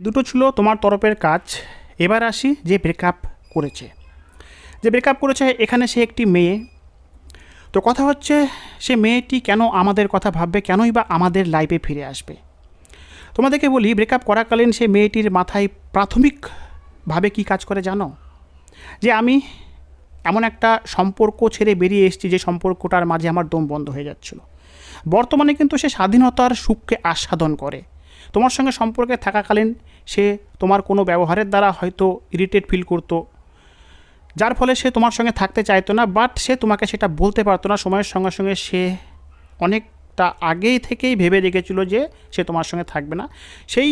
দুটো ছিল তোমার তরফের কাজ। এবার আসি যে ব্রেকআপ করেছে, এখানে সে একটি মেয়ে। তো কথা হচ্ছে, সে মেয়েটি কেন আমাদের কথা ভাববে, কেনই বা আমাদের লাইফে ফিরে আসবে? তোমাদেরকে বলি, ব্রেকআপ করাকালীন সে মেয়েটির মাথায় প্রাথমিকভাবে কী কাজ করে জানো? যে আমি এমন একটা সম্পর্ক ছেড়ে বেরিয়ে এসেছি যে সম্পর্কটার মাঝে আমার দম বন্ধ হয়ে যাচ্ছিল। বর্তমানে কিন্তু সে স্বাধীনতার সুখকে আস্বাদন করে। তোমার সঙ্গে সম্পর্কে থাকাকালীন সে তোমার কোনো ব্যবহারের দ্বারা হয়তো ইরিটেট ফিল করতো, যার ফলে সে তোমার সঙ্গে থাকতে চাইতো না, বাট সে তোমাকে সেটা বলতে পারতো না। সময়ের সঙ্গে সঙ্গে সে অনেকটা আগেই থেকেই ভেবে রেখেছিল যে সে তোমার সঙ্গে থাকবে না। সেই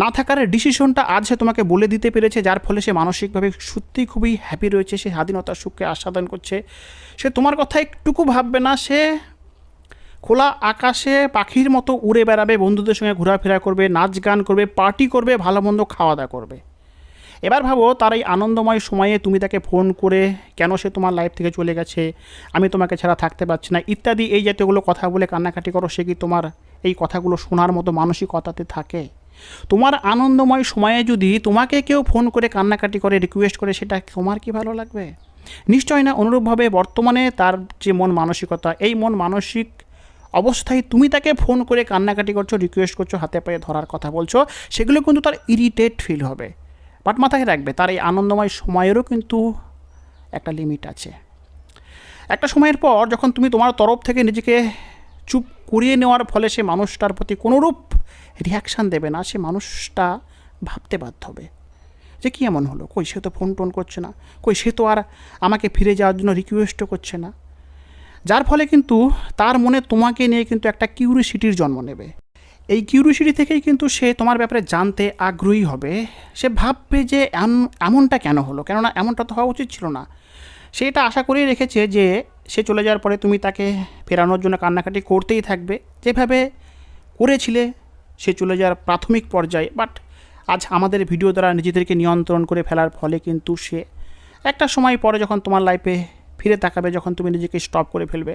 না থাকার ডিসিশনটা আজ সে তোমাকে বলে দিতে পেরেছে, যার ফলে সে মানসিকভাবে সত্যিই খুবই হ্যাপি রয়েছে। সে স্বাধীনতার সুখকে আস্বাদন করছে। সে তোমার কথা একটুকু ভাববে না। সে খোলা আকাশে পাখির মতো উড়ে বেড়াবে, বন্ধুদের সঙ্গে ঘোরাফেরা করবে, নাচ গান করবে, পার্টি করবে, ভালো মন্দ খাওয়া দাওয়া করবে। এবার ভাবো, তার এই আনন্দময় সময়ে তুমি তাকে ফোন করে কেন সে তোমার লাইফ থেকে চলে গেছে, আমি তোমাকে ছাড়া থাকতে পারছি না ইত্যাদি এই জাতীয়গুলো কথা বলে কান্নাকাটি করো। সে কি তোমার এই কথাগুলো শোনার মতো মানসিকতাতে থাকে? তোমার আনন্দময় সময়ে যদি তোমাকে কেউ ফোন করে কান্নাকাটি করে, রিকোয়েস্ট করে, সেটা তোমার কি ভালো লাগবে? নিশ্চয় না। অনুরূপভাবে বর্তমানে তার যে মন মানসিকতা, এই মন মানসিক অবস্থায় তুমি তাকে ফোন করে কান্নাকাটি করছো, রিকোয়েস্ট করছো, হাতে পায়ে ধরার কথা বলছো, সেগুলো কিন্তু তার ইরিটেট ফিল হবে। বাট মাথায় রাখবে, তার এই আনন্দময় সময়েরও কিন্তু একটা লিমিট আছে। একটা সময়ের পর যখন তুমি তোমার তরফ থেকে নিজেকে চুপ করিয়ে নেওয়ার ফলে সে মানুষটার প্রতি কোনোরূপ রিয়াকশান দেবে না, সে মানুষটা ভাবতে বাধ্য হবে যে কী এমন হলো, কই সে তো ফোন টোন করছে না, কই সে তো আর আমাকে ফিরে যাওয়ার জন্য রিকোয়েস্টও করছে না। যার ফলে কিন্তু তার মনে তোমাকে নিয়ে কিন্তু একটা কিউরিসিটির জন্ম নেবে। এই কিউরিসিটি থেকেই কিন্তু সে তোমার ব্যাপারে জানতে আগ্রহী হবে। সে ভাববে যে এমনটা কেন হলো, কেননা এমনটা তো হওয়া উচিত ছিল না। সে এটা আশা করেই রেখেছে যে সে চলে যাওয়ার পরে তুমি তাকে ফেরানোর জন্য কান্নাকাটি করতেই থাকবে, যেভাবে করেছিলে সে চলে যাওয়ার প্রাথমিক পর্যায়ে। বাট আজ আমাদের ভিডিও দ্বারা নিজেদেরকে নিয়ন্ত্রণ করে ফেলার ফলে কিন্তু সে একটা সময় পরে যখন তোমার লাইফে ফিরে তাকাবে, যখন তুমি নিজেকে স্টপ করে ফেলবে,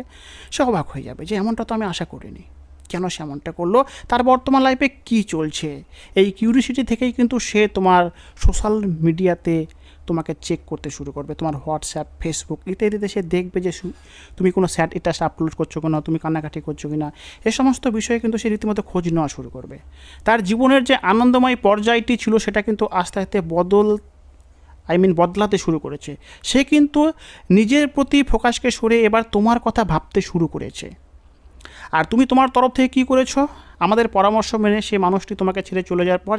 সে অবাক হয়ে যাবে যে এমনটা তো আমি আশা করিনি, কেন সে এমনটা করলো, তার বর্তমান লাইফে কী চলছে। এই কিউরিসিটি থেকেই কিন্তু সে তোমার সোশ্যাল মিডিয়াতে তোমাকে চেক করতে শুরু করবে। তোমার হোয়াটসঅ্যাপ, ফেসবুক ইত্যাদিতে সে দেখবে যে তুমি কোনো স্যাড স্ট্যাটাস আপলোড করছো কিনা, তুমি কান্নাকাটি করছো কিনা, এ সমস্ত বিষয়ে কিন্তু সে রীতিমতো খোঁজ নেওয়া শুরু করবে। তার জীবনের যে আনন্দময় পর্যায়টি ছিল সেটা কিন্তু আস্তে আস্তে বদলাতে শুরু করেছে। সে কিন্তু নিজের প্রতি ফোকাসকে সরে এবার তোমার কথা ভাবতে শুরু করেছে। আর তুমি তোমার তরফ থেকে কী করেছো? আমাদের পরামর্শ মেনে সেই মানুষটি তোমাকে ছেড়ে চলে যাওয়ার পর